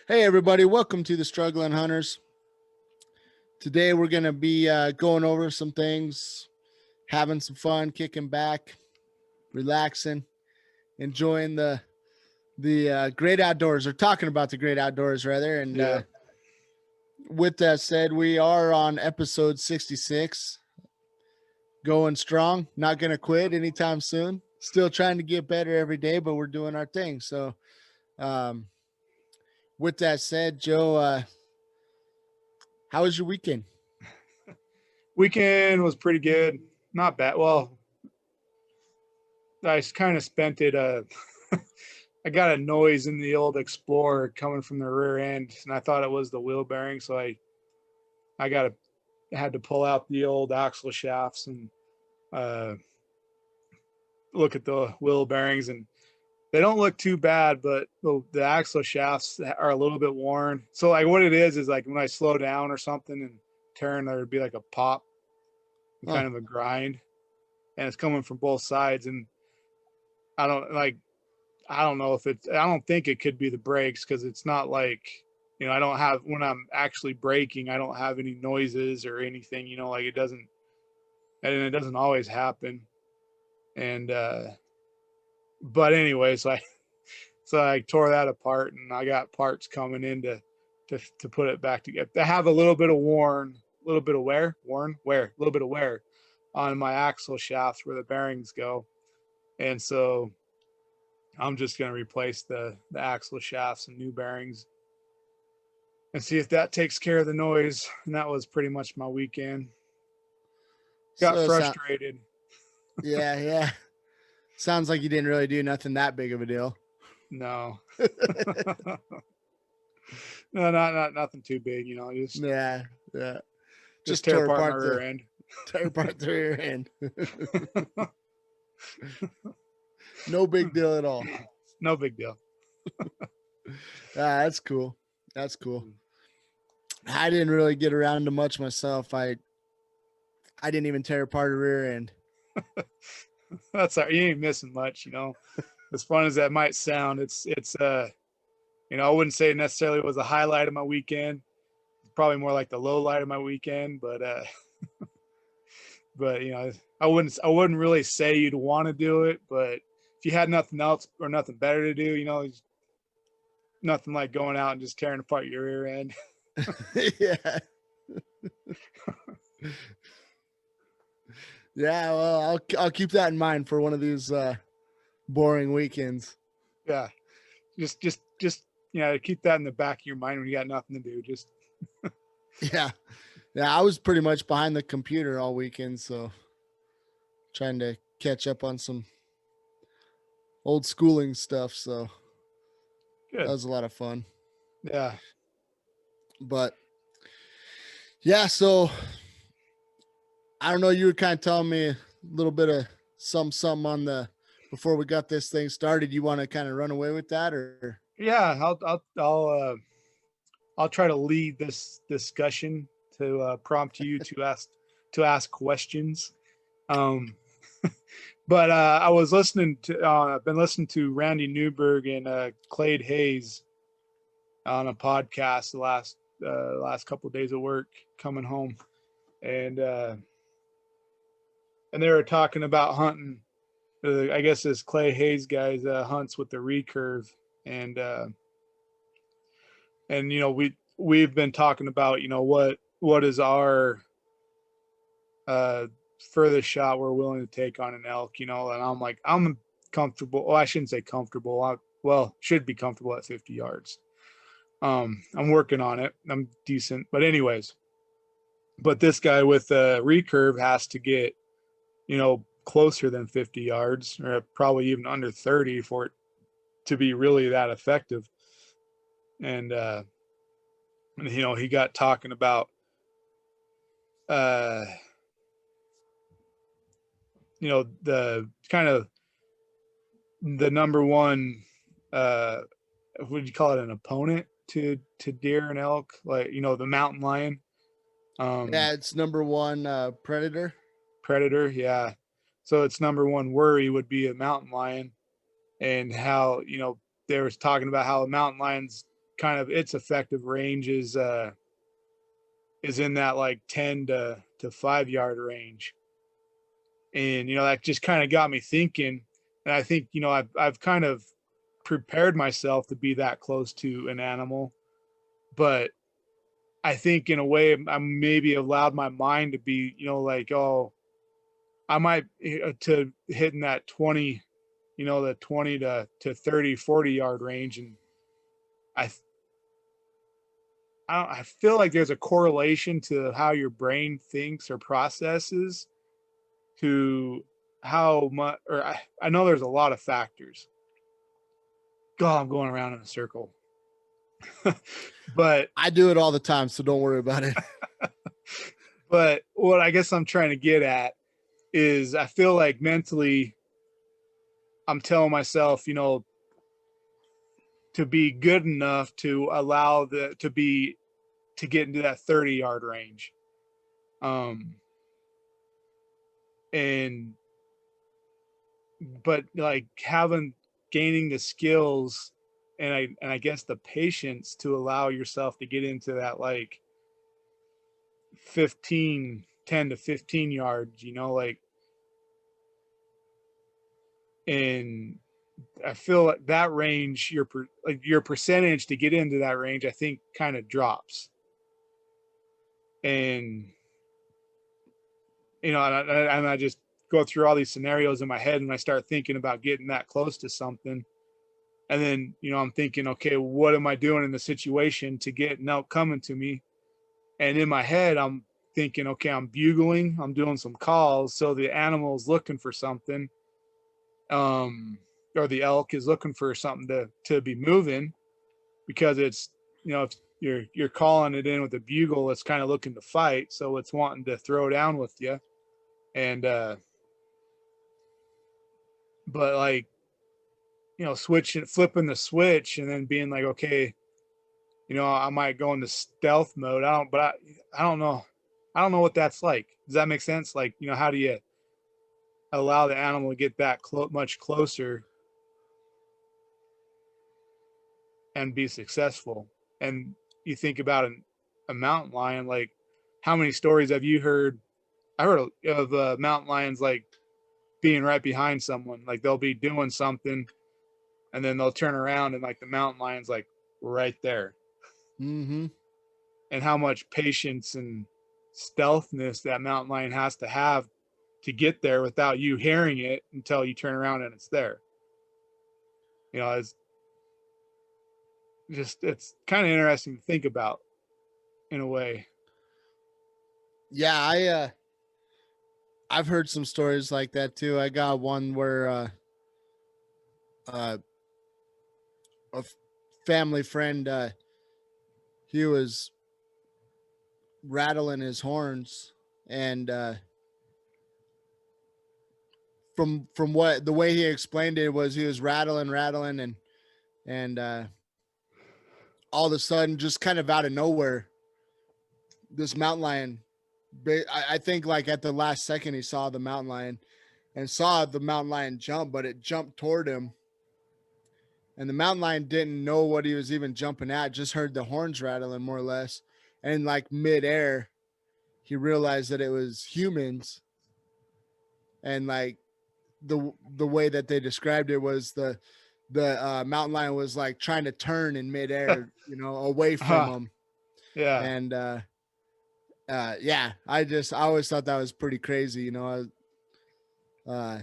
Hey, everybody, welcome to the Struggling Hunters. Today, we're going to be going over some things, having some fun, kicking back, relaxing, enjoying the great outdoors, or talking about the great outdoors, rather. And Yeah. with that said, we are on episode 66, going strong, not going to quit anytime soon. Still trying to get better every day, but we're doing our thing. So, um, with that said, Joe, how was your weekend? Weekend was pretty good. Not bad. Well, I kind of spent it. I got a noise in the old Explorer coming from the rear end, and I thought it was the wheel bearing. So I had to pull out the old axle shafts and uh, look at the wheel bearings, and they don't look too bad, but the axle shafts are a little bit worn. So like what it is like when I slow down or something and turn, there'd be like a pop and Huh. kind of a grind, and it's coming from both sides. And I don't like, I don't know if it's, I don't think it could be the brakes because it's not like, I don't have, when I'm actually braking, I don't have any noises or anything, like and it doesn't always happen. And, but anyway, so I tore that apart and I got parts coming in to put it back together. I have a little bit of a little bit of wear on my axle shafts where the bearings go. And so I'm just going to replace the axle shafts and new bearings and see if that takes care of the noise. And that was pretty much my weekend. Got So, frustrated. yeah. Sounds like you didn't really do nothing that big of a deal. No, no, not nothing too big. Just Yeah. just Just tear tore apart my apart rear end. the rear end. No big deal at all. No big deal. That's cool. That's cool. I didn't really get around to much myself. I didn't even tear apart a rear end. That's all right. You ain't missing much. As fun as that might sound, it's I wouldn't say it necessarily was a highlight of my weekend. It's probably more like the low light of my weekend, but I wouldn't really say you'd want to do it, but if you had nothing else or nothing better to do, nothing like going out and just tearing apart your rear end. Yeah. Yeah, well, I'll keep that in mind for one of these boring weekends. Yeah. Just keep that in the back of your mind when you got nothing to do. Just Yeah. Yeah, I was pretty much behind the computer all weekend, so trying to catch up on some old schooling stuff, so that good. was a lot of fun. Yeah. But yeah, so I don't know, you were kind of telling me a little bit of something on the before we got this thing started. You want to kind of run away with that, or Yeah, I'll try to lead this discussion to prompt you to ask questions. Um, but I was listening to I've been listening to Randy Newberg and Clade Hayes on a podcast the last couple of days of work coming home, and and they were talking about hunting. I guess this Clay Hayes guy hunts with the recurve, and we've been talking about what is our uh furthest shot we're willing to take on an elk, and I'm like, I'm comfortable. Well, I shouldn't say comfortable. Should be comfortable at 50 yards. I'm working on it. I'm decent, but anyways, but this guy with a recurve has to get closer than 50 yards, or probably even under 30 for it to be really that effective. And he got talking about uh the kind of the number one, uh would you call it, an opponent to deer and elk, like the mountain lion. yeah, it's number one predator. Predator, yeah. So its number one worry would be a mountain lion, and how they was talking about how a mountain lion's kind of its effective range is in that like 10 to 5 yard range. And, that just kind of got me thinking. And I think, I've kind of prepared myself to be that close to an animal, but I think in a way I maybe allowed my mind to be, like, oh, I might to hitting that 20, the 20 to 30, 40 yard range. And I, I feel like there's a correlation to how your brain thinks or processes to how much, or I know there's a lot of factors. God, I'm going around in a circle. But I do it all the time, so don't worry about it. but what I guess I'm trying to get at is I feel like mentally I'm telling myself, to be good enough to allow to get into that 30 yard range. And but like gaining the skills and I guess the patience to allow yourself to get into that like 10 to 15 yards, like, and I feel like that range, your percentage to get into that range, I think kind of drops. And, and I just go through all these scenarios in my head and I start thinking about getting that close to something. And then, I'm thinking, okay, what am I doing in the situation to get an elk coming to me? And in my head, I'm thinking, okay, I'm bugling, I'm doing some calls. So the animal's looking for something. Or the elk is looking for something to be moving, because it's, if you're calling it in with a bugle, it's kind of looking to fight. So it's wanting to throw down with you. And, but like, flipping the switch and then being like, okay, I might go into stealth mode. I don't know. I don't know what that's like. Does that make sense? Like, how do you allow the animal to get that much closer and be successful? And you think about a mountain lion, like how many stories have you heard? I heard of mountain lions, like being right behind someone, like they'll be doing something and then they'll turn around and like the mountain lion's like right there. Mm-hmm. And how much patience and stealthness that mountain lion has to have to get there without you hearing it until you turn around and it's there. It's kind of interesting to think about in a way. Yeah, I've heard some stories like that too. I got one where a family friend, he was rattling his horns, and from what the way he explained it was, he was rattling, and all of a sudden, just kind of out of nowhere, this mountain lion, I think like at the last second, he saw the mountain lion and saw the mountain lion jump, but it jumped toward him. And the mountain lion didn't know what he was even jumping at, just heard the horns rattling more or less. And like midair, he realized that it was humans. And like the way that they described it was the mountain lion was like trying to turn in midair, away from him. Yeah. And yeah, I always thought that was pretty crazy. I don't know.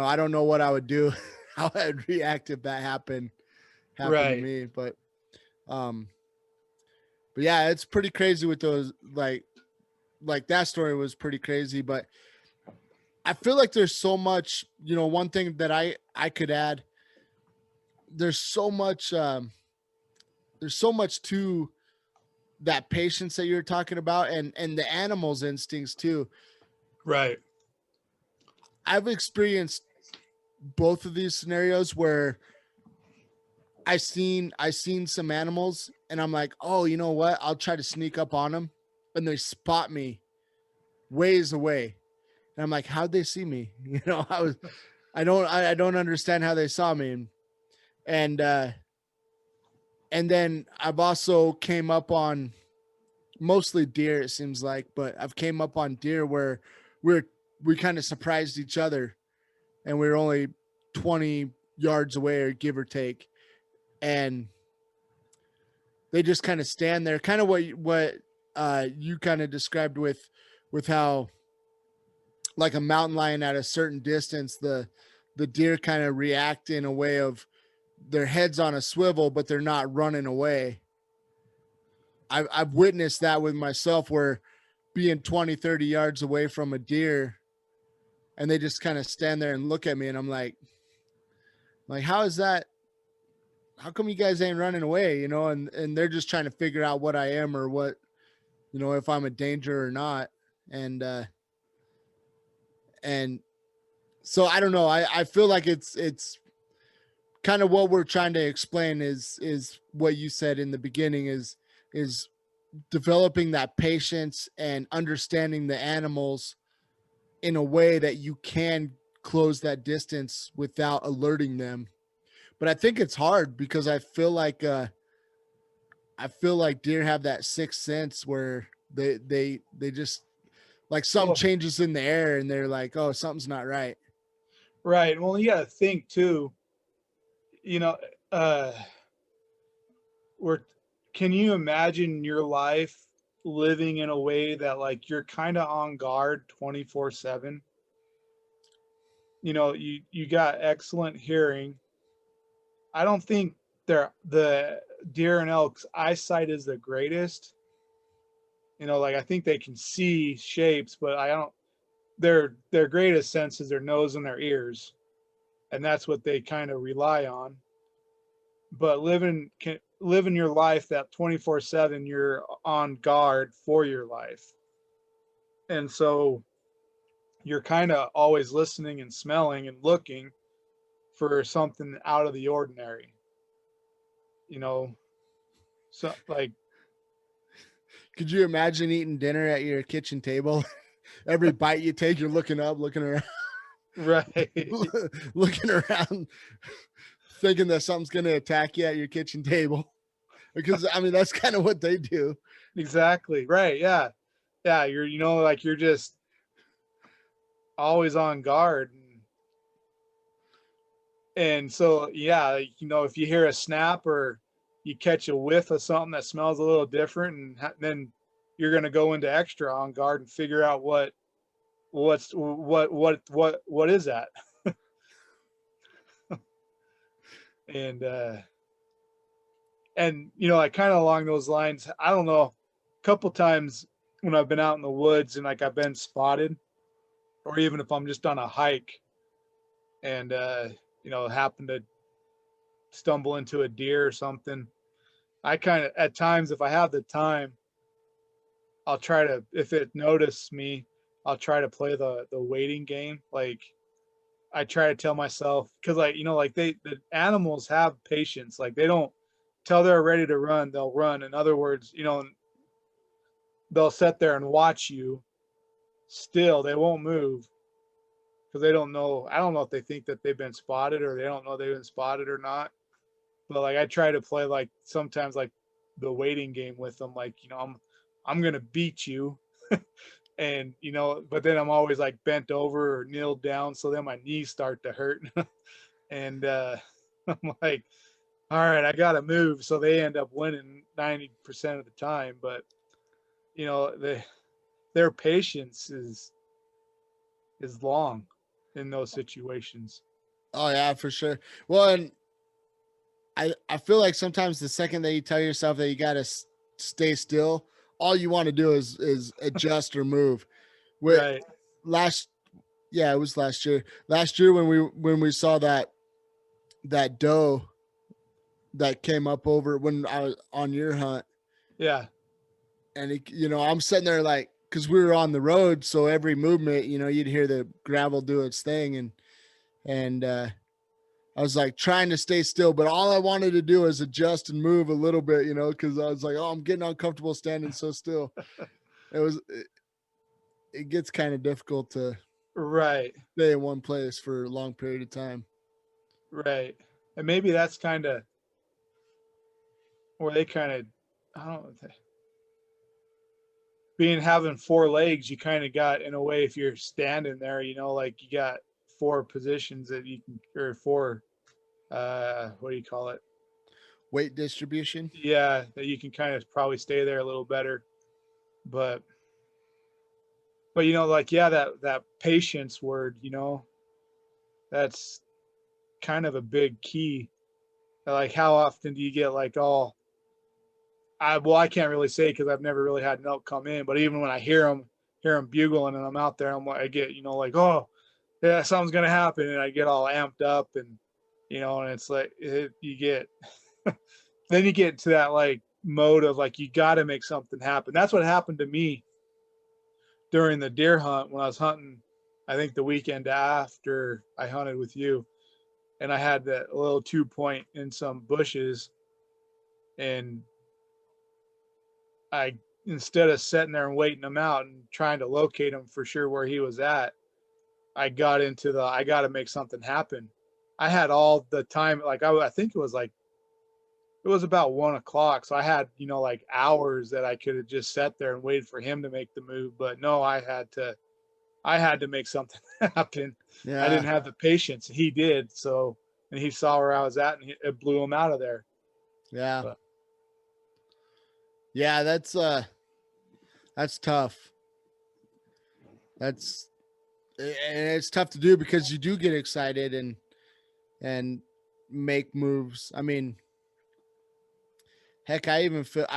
I don't know what I would do, how I'd react if that happened to Right. me. But yeah, it's pretty crazy with those, like that story was pretty crazy. But I feel like there's so much, one thing that I could add, there's so much to that patience that you're talking about, and the animal's instincts too. Right. I've experienced both of these scenarios where I seen some animals and I'm like, oh, you know what? I'll try to sneak up on them, and they spot me ways away, and I'm like, how'd they see me? I don't understand how they saw me, and And then I've also came up on mostly deer, it seems like, but I've came up on deer where we're we kind of surprised each other, and we were only 20 yards away or give or take, and they just kind of stand there, kind of what you kind of described with how like a mountain lion at a certain distance, the deer kind of react in a way of their heads on a swivel, but they're not running away. I've witnessed that with myself, where being 20, 30 yards away from a deer, and they just kind of stand there and look at me, and I'm like, how is that? How come you guys ain't running away? You know, and they're just trying to figure out what I am, or what, you know, if I'm a danger or not. And and so I don't know. I feel like it's kind of what we're trying to explain is what you said in the beginning, is developing that patience and understanding the animals in a way that you can close that distance without alerting them. But I think it's hard because I feel like deer have that sixth sense where they just like something Well, changes in the air and they're like, oh, something's not right. right. Well, you got to think too. You know, uh, we're. Can you imagine your life living in a way that like you're kind of on guard 24/7? You know, you got excellent hearing. I don't think the deer and elk's eyesight is the greatest. You know, like I think they can see shapes, but I don't. Their greatest sense is their nose and their ears, and that's what they kind of rely on. But living your life that 24/7, you're on guard for your life, and so you're kind of always listening and smelling and looking for something out of the ordinary. You know, so like Could you imagine eating dinner at your kitchen table? Every bite you take, you're looking up, looking around, right. looking around, thinking that something's going to attack you at your kitchen table. Because I mean, that's kind of what they do. Exactly. Right. Yeah. Yeah. You're, like you're just always on guard. And so, yeah, if you hear a snap or you catch a whiff of something that smells a little different, and then you're going to go into extra on guard and figure out what is that? And, like kind of along those lines, I don't know, a couple times when I've been out in the woods and like I've been spotted, or even if I'm just on a hike and happen to stumble into a deer or something, I kind of at times, if I have the time, I'll try to, if it notices me, I'll try to play the waiting game. Like I try to tell myself, because like the animals have patience. Like they don't, till they're ready to run, they'll run. In other words, they'll sit there and watch you still. They won't move because they don't know. I don't know if they think that they've been spotted, or they don't know they've been spotted or not. But like I try to play like sometimes like the waiting game with them. Like, I'm gonna beat you. And but then I'm always like bent over or kneeled down, so then my knees start to hurt. And I'm like, all right, I gotta move. So they end up winning 90% of the time. But you know, they their patience is long in those situations. Oh yeah, for sure. Well, and I feel like sometimes the second that you tell yourself that you got to stay still, all you want to do is adjust or move. With Right. last, yeah, it was last year. Last year when we saw that doe that came up over when I was on your hunt, Yeah. and I'm sitting there like, because we were on the road, so every movement, you'd hear the gravel do its thing, and I was like trying to stay still, but all I wanted to do was adjust and move a little bit, because I was like, oh, I'm getting uncomfortable standing so still. It gets kind of difficult to Right. stay in one place for a long period of time. Right. And maybe that's kind of where they kind of, I don't know, being having four legs, you kind of got in a way if you're standing there, like you got four positions that you can, or four, what do you call it? Weight distribution. Yeah, that you can kind of probably stay there a little better. But like yeah, that patience word, that's kind of a big key. Like how often do you get like all I can't really say because I've never really had an elk come in, but even when I hear them bugling and I'm out there, I get, like, oh yeah, something's gonna happen, and I get all amped up, and and it's like you get then you get to that like mode of like you got to make something happen. That's what happened to me during the deer hunt when I was hunting. I think the weekend after I hunted with you, and I had that little 2 point in some bushes, and I instead of sitting there and waiting him out and trying to locate him for sure where he was at, I got into the I got to make something happen. I had all the time, like I think it was about 1 o'clock, so I had like hours that I could have just sat there and waited for him to make the move. But no, I had to make something happen. I didn't Yeah. have the patience. He did so, and he saw where I was at, and it blew him out of there. Yeah. But Yeah. That's tough. That's and it's tough to do because you do get excited and make moves. I mean, heck, I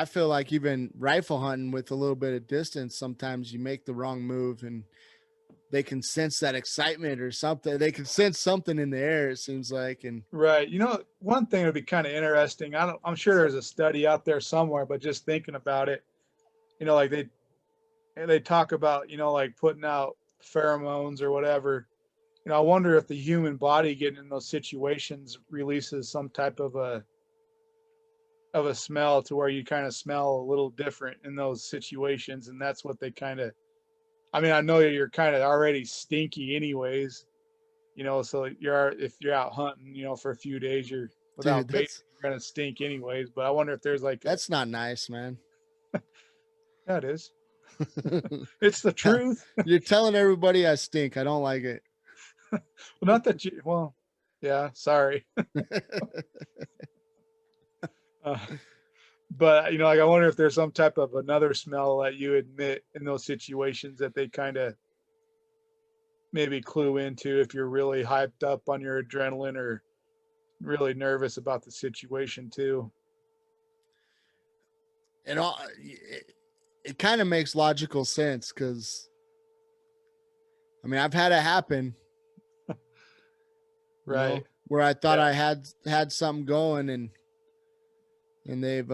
feel like even rifle hunting with a little bit of distance, sometimes you make the wrong move and they can sense that excitement or something. They can sense something in the air, it seems like. And right, one thing would be kind of interesting. I'm sure there's a study out there somewhere, but just thinking about it, like they talk about like putting out pheromones or whatever. I wonder if the human body getting in those situations releases some type of a smell to where you kind of smell a little different in those situations, and that's what they kind of. I mean, I know you're kind of already stinky anyways, so if you're out hunting, for a few days, you're dude, without bait, you're gonna stink anyways. But I wonder if there's like a that's not nice, man. yeah, it is. It's the truth. You're telling everybody I stink. I don't like it. Well, not that you. Well, yeah, sorry. Uh, but like I wonder if there's some type of another smell that you admit in those situations that they kind of maybe clue into if you're really hyped up on your adrenaline or really nervous about the situation too. It kind of makes logical sense because I mean I've had it happen, Right. where I thought Yeah. I had something going and they've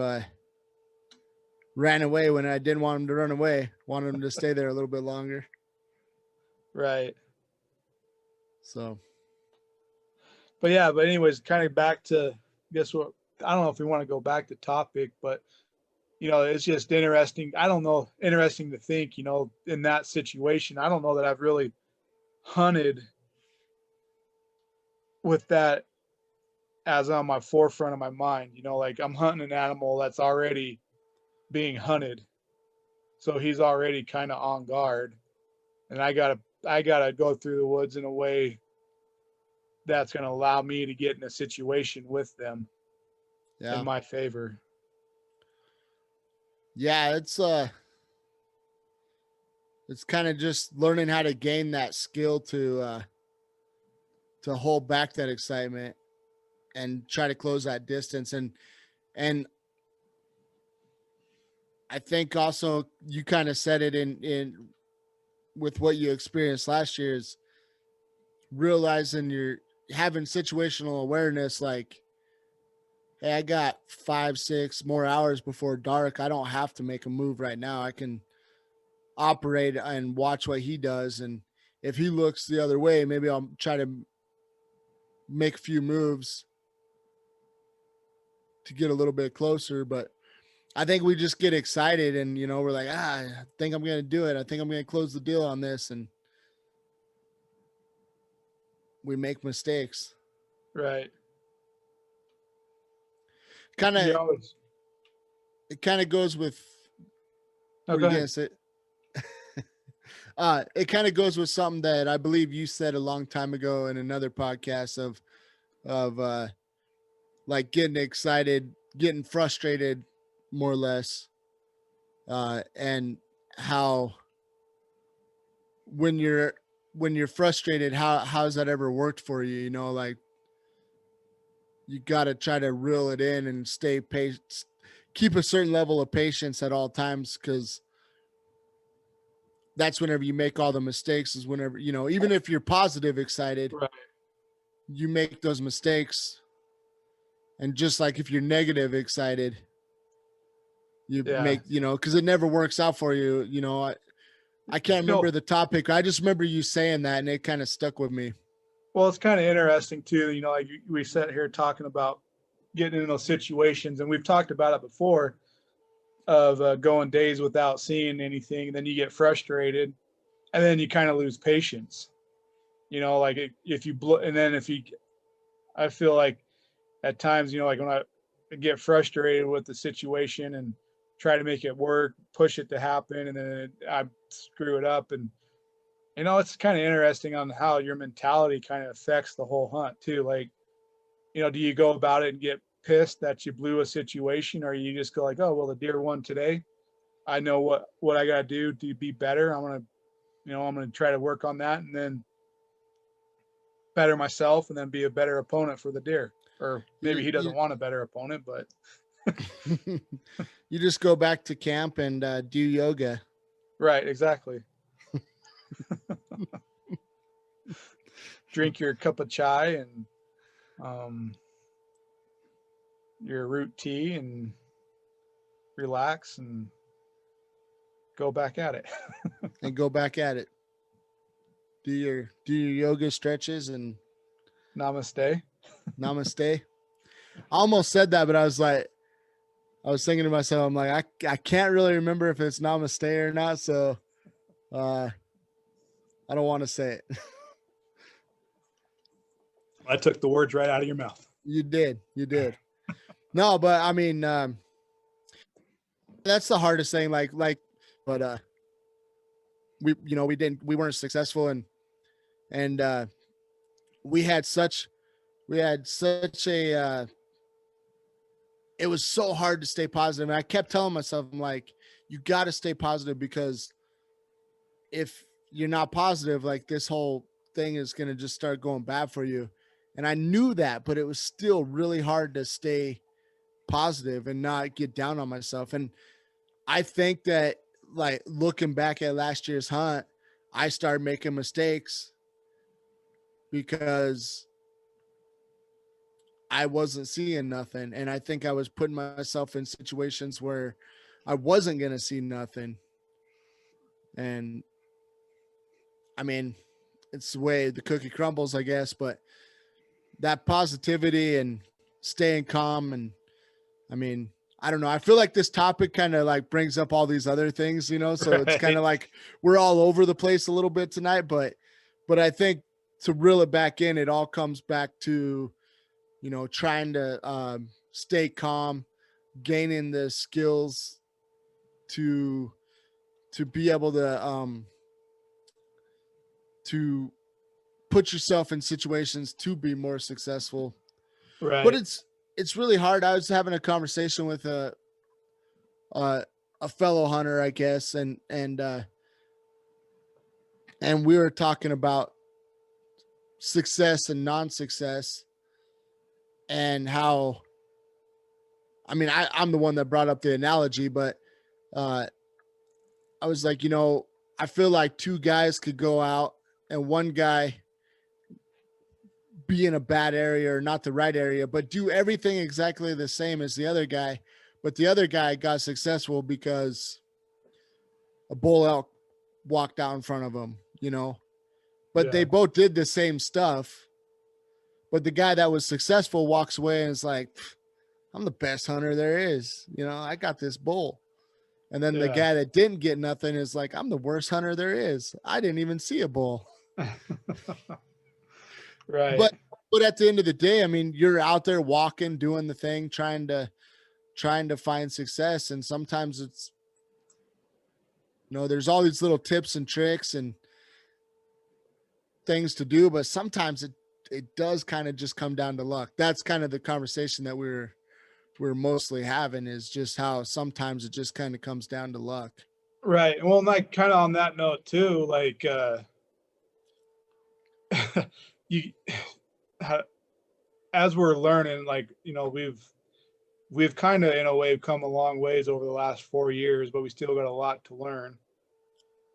ran away when I didn't want them to run away. Wanted them to stay there a little bit longer. Right. So But yeah, but anyways, kind of back to guess what I don't know if we want to go back to topic, but it's just interesting. I don't know, interesting to think, in that situation. I don't know that I've really hunted with that as on my forefront of my mind. Like I'm hunting an animal that's already being hunted. So he's already kind of on guard. And I gotta go through the woods in a way that's gonna allow me to get in a situation with them in yeah, my favor. yeah, it's kind of just learning how to gain that skill to hold back that excitement and try to close that distance and I think also you kind of said it in with what you experienced last year is realizing you're having situational awareness like, hey, I got 5 6 more hours before dark. I don't have to make a move right now. I can operate and watch what he does, and if he looks the other way, maybe I'll try to make a few moves to get a little bit closer. But I think we just get excited and we're like, I think I'm gonna do it. I think I'm gonna close the deal on this, and we make mistakes. Right. Kind You of always it kind of goes with, No, were go you gonna ahead. say? It kind of goes with something that I believe you said a long time ago in another podcast of like getting excited, getting frustrated, more or less, and how when you're when you're frustrated, how's that ever worked for you? You know, like you got to try to reel it in and stay patient, keep a certain level of patience at all times, because that's whenever you make all the mistakes. Is whenever, you know, even if you're positive excited, Right. you make those mistakes. And just like if you're negative excited, you Yeah. make, you know, because it never works out for you. You know, I can't You know, remember the topic. I just remember you saying that, and it kind of stuck with me. well, it's kind of interesting too. You know, like we sat here talking about getting in those situations, and we've talked about it before of going days without seeing anything, and then you get frustrated, and then you kind of lose patience. You know, like if you blow, and then if you, I feel like at times, you know, like when I get frustrated with the situation and try to make it work, push it to happen, and then I screw it up. And you know, it's kind of interesting on how your mentality kind of affects the whole hunt too. Like, you know, do you go about it and get pissed that you blew a situation, or you just go like, oh well, the deer won today. I know what I got to do to be better. I'm gonna, you know, I'm gonna try to work on that, and then better myself, and then be a better opponent for the deer. Or maybe You, he you, doesn't want a better opponent, but you just go back to camp and do yoga. right, exactly. Drink your cup of chai and um, your root tea and relax and go back at it. And go back at it. Do your yoga stretches and Namaste. namaste. I almost said that, but I was thinking to myself, I'm like, I can't really remember if it's namaste or not, so uh, I don't want to say it. I took the words right out of your mouth. You did. No, but I mean, that's the hardest thing. But we weren't successful, and we had such we had such a it was so hard to stay positive. And I kept telling myself, I'm like, you got to stay positive, because if you're not positive, like this whole thing is going to just start going bad for you. And I knew that, but it was still really hard to stay positive and not get down on myself. And I think that, like, looking back at last year's hunt, I started making mistakes because I wasn't seeing nothing. And I think I was putting myself in situations where I wasn't going to see nothing. And I mean, it's the way the cookie crumbles, I guess, but that positivity and staying calm, and I mean, I don't know. I feel like this topic kind of like brings up all these other things, you know, so it's kind Right. of like we're all over the place a little bit tonight, but I think to reel it back in, it all comes back to, you know, trying to stay calm, gaining the skills to be able to put yourself in situations to be more successful. But Right. it's really hard. I was having a conversation with uh, a fellow hunter, I guess, and we were talking about success and non-success, and how, I mean, I'm the one that brought up the analogy, but uh, I was like, you know, I feel like two guys could go out and one guy be in a bad area or not the right area, but do everything exactly the same as the other guy. But the other guy got successful because a bull elk walked out in front of him, you know. But they Yeah. both did the same stuff. But the guy that was successful walks away and is like, I'm the best hunter there is. You know, I got this bull. And then the Yeah. guy that didn't get nothing is like, I'm the worst hunter there is. I didn't even see a bull. Right. But at the end of the day, I mean, you're out there walking, doing the thing, trying to find success. And sometimes it's, there's all these little tips and tricks and things to do, but sometimes it does kind of just come down to luck. That's kind of the conversation that we're mostly having, is just how sometimes it just kind of comes down to luck. Right. Well, like kind of on that note too, like you ha- as we're learning, like, we've kind of in a way come a long ways over the last 4 years, but we still got a lot to learn.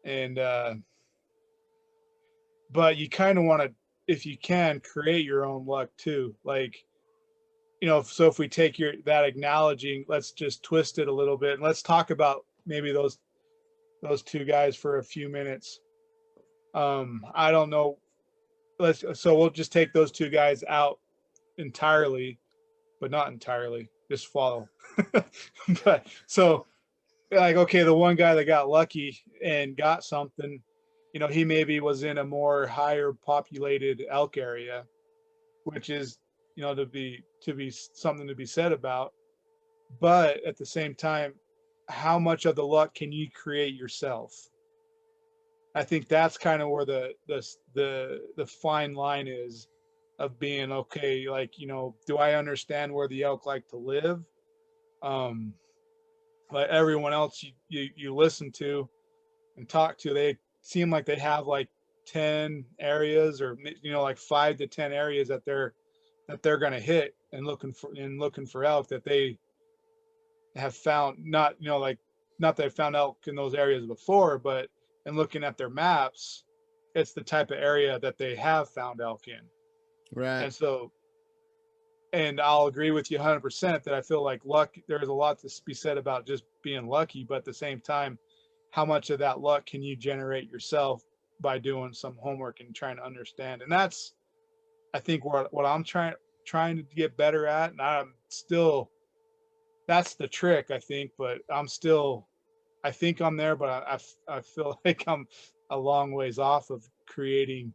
And but you kind of want to, if you can, create your own luck too. Like, so if we take that acknowledging, let's just twist it a little bit and let's talk about maybe those two guys for a few minutes. I don't know. So we'll just take those two guys out entirely, but not entirely. Just follow. But so, like, okay, the one guy that got lucky and got something, he maybe was in a more higher populated elk area, which is, to be something to be said about. But at the same time, how much of the luck can you create yourself? I think that's kind of where the fine line is, of being okay. Like, do I understand where the elk like to live? Um, like everyone else you listen to and talk to, they seem like they have like 10 areas, or like 5 to 10 areas that they're going to hit, and looking for elk that they have found. Not, like, not that I've found elk in those areas before, but in looking at their maps, it's the type of area that they have found elk in. Right. And so, and I'll agree with you 100% that I feel like luck, there's a lot to be said about just being lucky, but at the same time, how much of that luck can you generate yourself by doing some homework and trying to understand? And that's, I think, what I'm trying to get better at. And I'm still, that's the trick, I think, but I think I'm there, but I feel like I'm a long ways off of creating,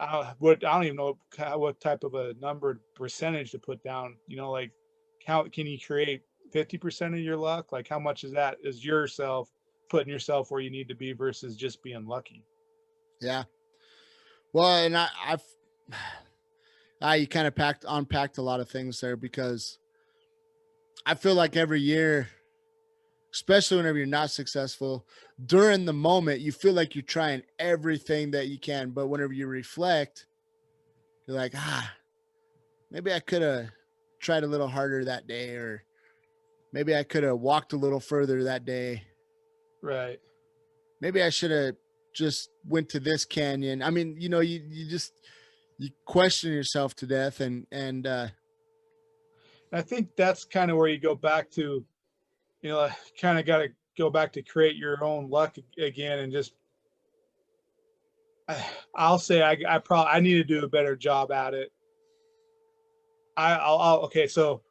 I don't even know what type of a number percentage to put down, like, how can you create 50% of your luck? Like, how much is that is yourself putting yourself where you need to be versus just being lucky? Yeah. Well, and you kind of unpacked a lot of things there, because I feel like every year, especially whenever you're not successful, during the moment, you feel like you're trying everything that you can. But whenever you reflect, you're like, maybe I could have tried a little harder that day, or maybe I could have walked a little further that day. Right. Maybe I should have just went to this canyon. I mean, you question yourself to death, and I think that's kind of where you go back to, kind of got to go back to create your own luck again. And just, I'll say I need to do a better job at it. Okay. So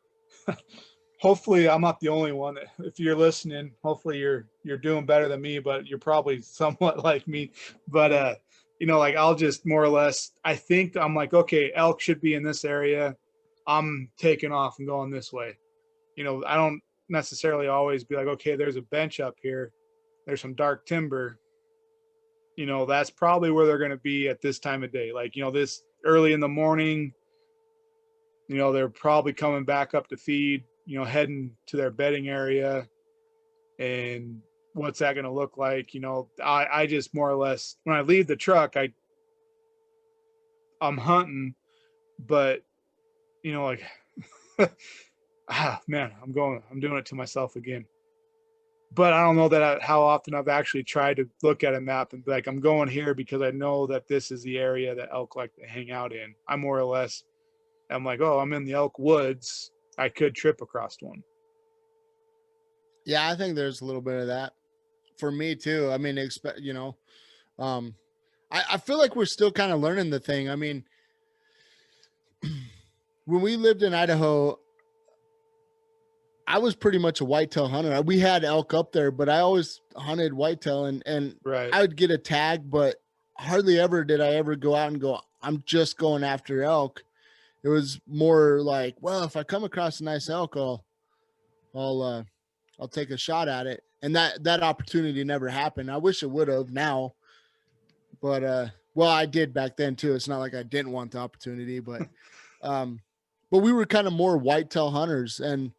hopefully I'm not the only one that, if you're listening, hopefully you're doing better than me, but you're probably somewhat like me. But like, I'll just more or less, I think I'm like, okay, elk should be in this area. I'm taking off and going this way. I don't necessarily always be like, okay, there's a bench up here, there's some dark timber. That's probably where they're going to be at this time of day. Like, this early in the morning, they're probably coming back up to feed, heading to their bedding area. And what's that going to look like? I just more or less, when I leave the truck, I'm hunting, but like, man, I'm doing it to myself again. But I don't know how often I've actually tried to look at a map and be like, I'm going here because I know that this is the area that elk like to hang out in. I'm more or less, I'm like, oh, I'm in the elk woods, I could trip across one. yeah, I think there's a little bit of that for me too. I mean, um, I feel like we're still kind of learning the thing. I mean, when we lived in Idaho, I was pretty much a whitetail hunter. We had elk up there, but I always hunted whitetail, and Right. I would get a tag, but hardly ever did I ever go out and go, I'm just going after elk. It was more like, well, if I come across a nice elk, I'll I'll take a shot at it. And that opportunity never happened. I wish it would have now, but well, I did back then too. It's not like I didn't want the opportunity, um but we were kind of more whitetail hunters. And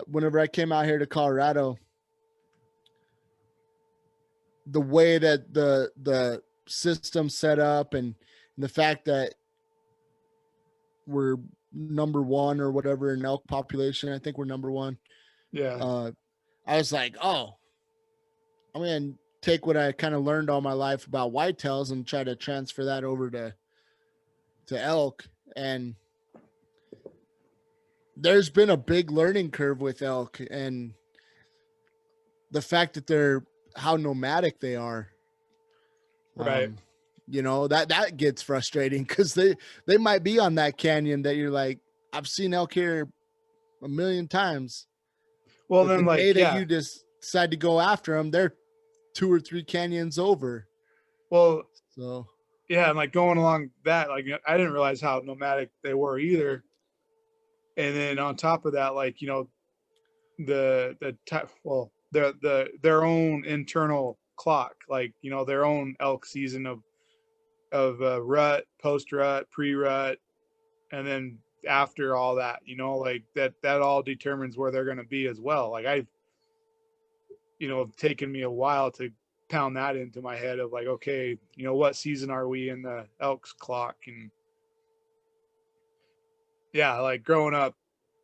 whenever I came out here to Colorado, the way that the system set up, and the fact that we're number one or whatever in elk population, I think we're number one. Yeah. I was like, oh, I'm gonna take what I kind of learned all my life about whitetails and try to transfer that over to elk. And there's been a big learning curve with elk, and the fact that they're how nomadic they are. Right. Um, that gets frustrating because they might be on that canyon that you're like, I've seen elk here a million times, Well, but the then, day like, that yeah. you just decide to go after them, they're 2 or 3 canyons over. Well, So yeah, and like going along that, like I didn't realize how nomadic they were either. And then on top of that, like, well, their own internal clock, like, their own elk season of rut, post rut, pre rut, and then after all that, like that all determines where they're going to be as well. Like I've taken me a while to pound that into my head of like, okay, what season are we in the elk's clock? And yeah, like growing up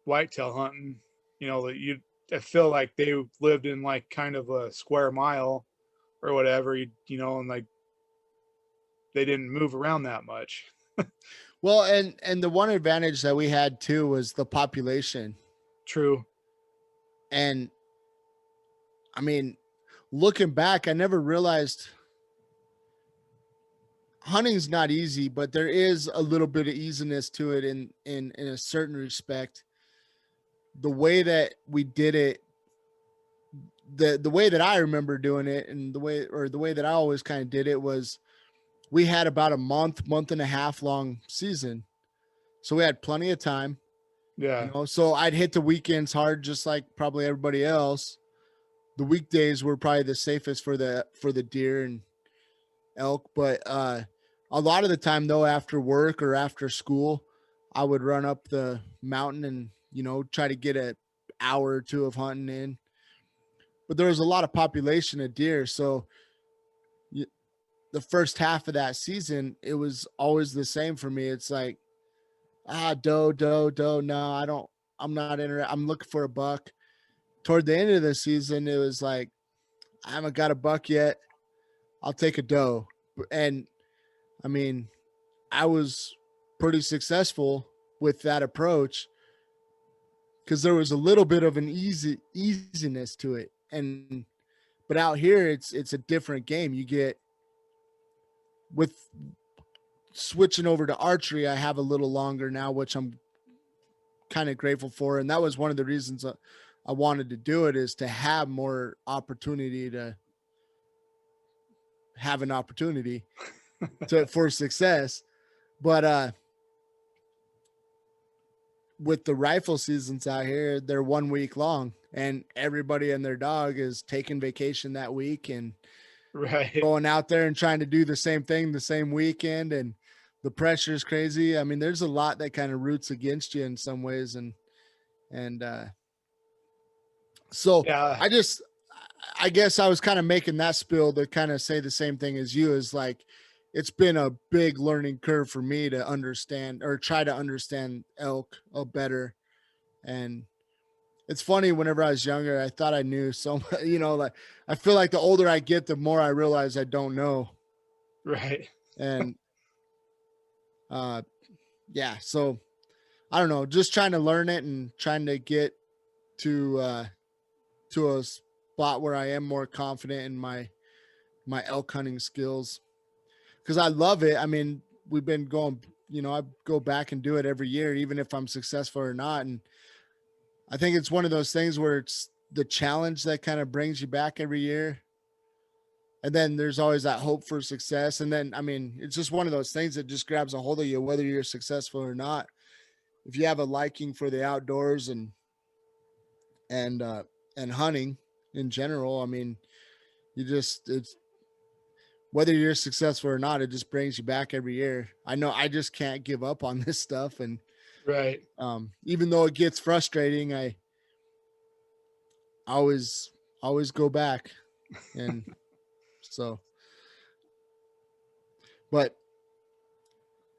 whitetail hunting, you I feel like they lived in like kind of a square mile or whatever, and like they didn't move around that much. well, and the one advantage that we had too was the population. True. And I mean, looking back, I never realized hunting's not easy, but there is a little bit of easiness to it in a certain respect. The way that we did it, the way that I remember doing it, and the way that I always kind of did it was we had about a month and a half long season. So we had plenty of time, Yeah. So I'd hit the weekends hard just like probably everybody else. The weekdays were probably the safest for the deer and elk, but a lot of the time though, after work or after school, I would run up the mountain and try to get an hour or two of hunting in. But there was a lot of population of deer, so the first half of that season, it was always the same for me. It's like, doe, doe, doe. No, I don't. I'm not interested. I'm looking for a buck. Toward the end of the season, it was like, I haven't got a buck yet. I'll take a doe. And I mean, I was pretty successful with that approach because there was a little bit of an easiness to it. And but out here, it's a different game. You get with switching over to archery. I have a little longer now, which I'm kind of grateful for. And that was one of the reasons I wanted to do it, is to have more opportunity to have an opportunity for success. But with the rifle seasons out here, they're 1 week long, and everybody and their dog is taking vacation that week and Right. going out there and trying to do the same thing the same weekend. And the pressure is crazy. I mean, there's a lot that kind of roots against you in some ways. And so Yeah. I guess I was kind of making that spill to kind of say the same thing as you, is like, it's been a big learning curve for me to understand or try to understand elk better. And it's funny, whenever I was younger, I thought I knew so much, like, I feel like the older I get, the more I realize I don't know. Right. And uh yeah, so I don't know, just trying to learn it and trying to get to to a spot where I am more confident in my elk hunting skills, because I love it. I mean, we've been going, I go back and do it every year, even if I'm successful or not. And I think it's one of those things where it's the challenge that kind of brings you back every year. and then there's always that hope for success. And then, I mean, it's just one of those things that just grabs a hold of you, whether you're successful or not. If you have a liking for the outdoors and and hunting in general, I mean, you just it's whether you're successful or not, it just brings you back every year. I know I just can't give up on this stuff, and Right. even though it gets frustrating, I always always go back, and so. But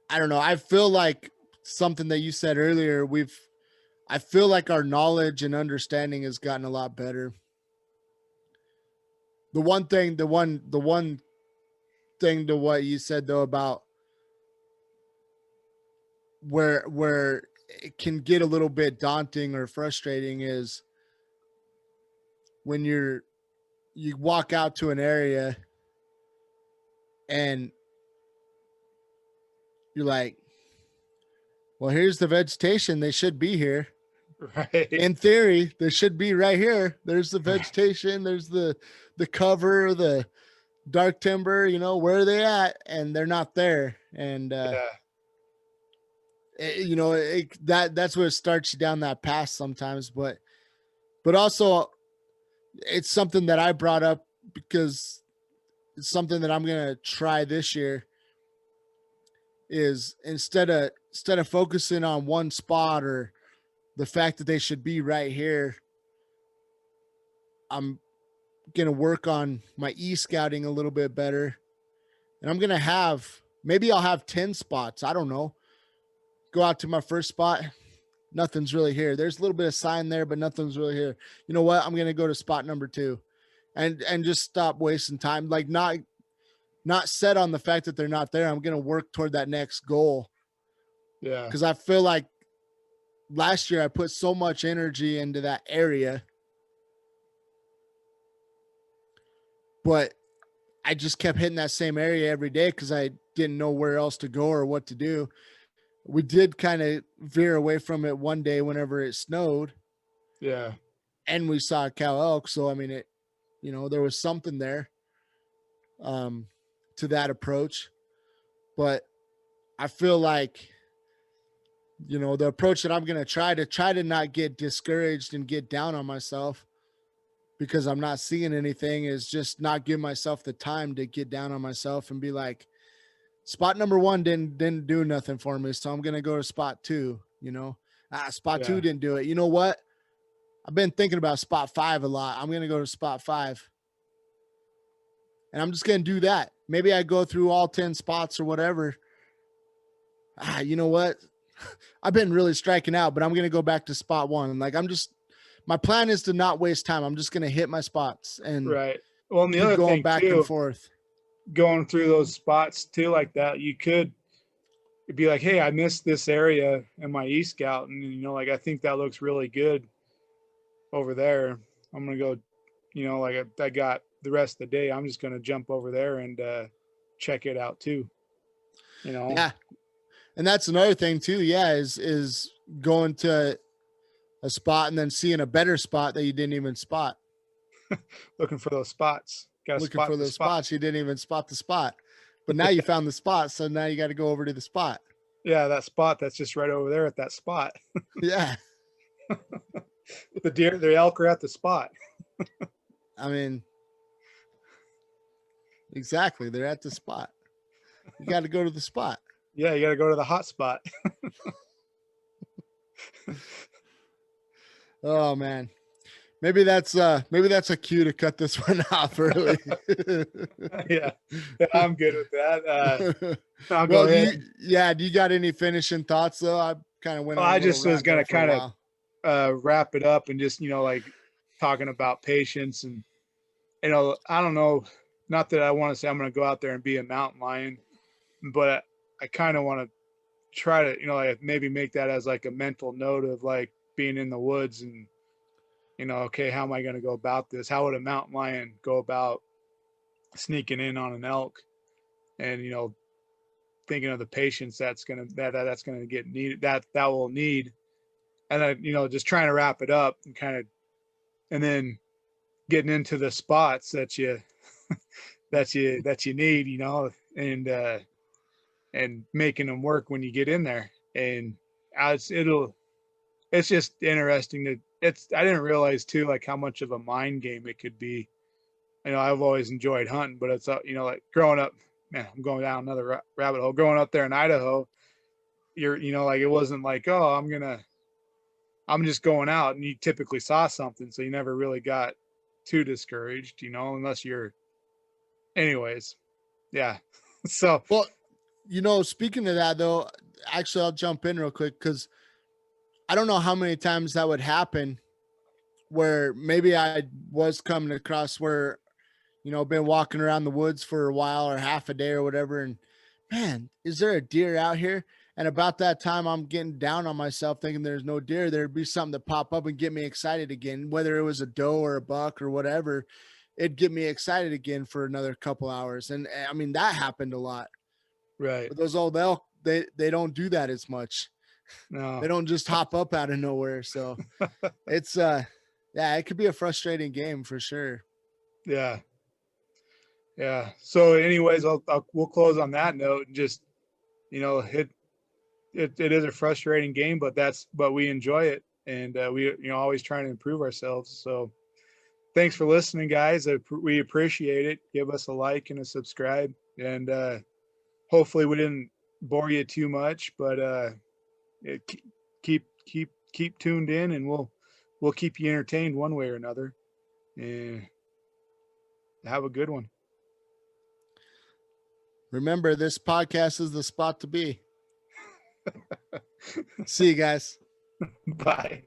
I don't know. I feel like something that you said earlier. I feel like our knowledge and understanding has gotten a lot better. The one thing to what you said though about where it can get a little bit daunting or frustrating is when you walk out to an area and you're like, well, here's the vegetation. They should be here. Right. In theory, they should be right here. There's the vegetation. There's the cover, the dark timber. You know, where are they at? And they're not there. And Yeah. you know, that's what starts you down that path sometimes. But also, it's something that I brought up because it's something that I'm gonna try this year. Is instead of focusing on one spot or the fact that they should be right here, I'm gonna work on my e-scouting a little bit better, and I'm gonna have maybe I'll have 10 spots. I don't know. Go out to my first spot, nothing's really here. There's a little bit of sign there, but nothing's really here. You know what? I'm gonna go to spot number 2, and just stop wasting time. Like not set on the fact that they're not there. I'm gonna work toward that next goal. Yeah. Because I feel like last year I put so much energy into that area, but I just kept hitting that same area every day because I didn't know where else to go or what to do. We did kind of veer away from it one day whenever it snowed, Yeah. and we saw a cow elk. So I mean, it, you know, there was something there to that approach. But I feel like, you know, the approach that I'm going to try to not get discouraged and get down on myself because I'm not seeing anything is just not give myself the time to get down on myself and be like, spot number 1 didn't do nothing for me, so I'm gonna go to spot 2. You know, spot 2 Yeah. didn't do it. You know what? I've been thinking about spot 5 a lot. I'm gonna go to spot 5, and I'm just gonna do that. Maybe I go through all 10 spots or whatever. You know what? I've been really striking out, but I'm gonna go back to spot 1. And like my plan is to not waste time. I'm just gonna hit my spots and Right. Well, and the keep other going thing back and too, forth. going through those spots too, like that, you could be like, hey, I missed this area in my e-scout, and you know, like I think that looks really good over there. I'm gonna go, you know, like I got the rest of the day. I'm just gonna jump over there and check it out too. You know, Yeah. And that's another thing too. Yeah. Is going to a spot and then seeing a better spot that you didn't even spot. looking for those spots. Got to Looking spot for the those spots. spots. You didn't even spot the spot, but now you found the spot. So now you got to go over to the spot. Yeah, that spot that's just right over there at that spot. Yeah. The elk are at the spot. I mean, exactly. They're at the spot. You got to go to the spot. Yeah, you got to go to the hot spot. Oh man. Maybe that's a cue to cut this one off early. Yeah, I'm good with that. I'll go Well, ahead. do you got any finishing thoughts though? I kind of went Well, on a I little just was rant gonna there for a kind while. of wrap it up and just, you know, like talking about patience and, you know, I don't know, not that I want to say I'm gonna go out there and be a mountain lion, but I kind of want to try to, you know, like maybe make that as like a mental note of like being in the woods and, you know, okay, how am I going to go about this? How would a mountain lion go about sneaking in on an elk? And, you know, thinking of the patience that's going to, that's going to get needed, that will need. And then, you know, just trying to wrap it up and kind of, and then getting into the spots that you, that you need, and making them work when you get in there. And it's just interesting that I didn't realize too, like how much of a mind game it could be. I've always enjoyed hunting, but it's, like growing up, man, I'm going down another rabbit hole. Growing up there in Idaho, like it wasn't like, oh, I'm just going out, and you typically saw something. So you never really got too discouraged, unless anyways. Yeah. So, Well, speaking of that though, actually I'll jump in real quick because I don't know how many times that would happen where maybe I was coming across where, been walking around the woods for a while or half a day or whatever. And man, is there a deer out here? And about that time, I'm getting down on myself thinking there's no deer. There'd be something to pop up and get me excited again, whether it was a doe or a buck or whatever. It'd get me excited again for another couple hours. And I mean, that happened a lot. right. But those old elk, they don't do that as much. They No. don't just hop up out of nowhere. So it's yeah, it could be a frustrating game for sure. Yeah. Yeah. So anyways, we'll close on that note and just, it is a frustrating game, but we enjoy it. And we, always trying to improve ourselves. So thanks for listening, guys. We appreciate it. Give us a like and a subscribe. And hopefully we didn't bore you too much, but keep tuned in, and we'll keep you entertained one way or another. And have a good one. Remember, this podcast is the spot to be. See you guys. Bye.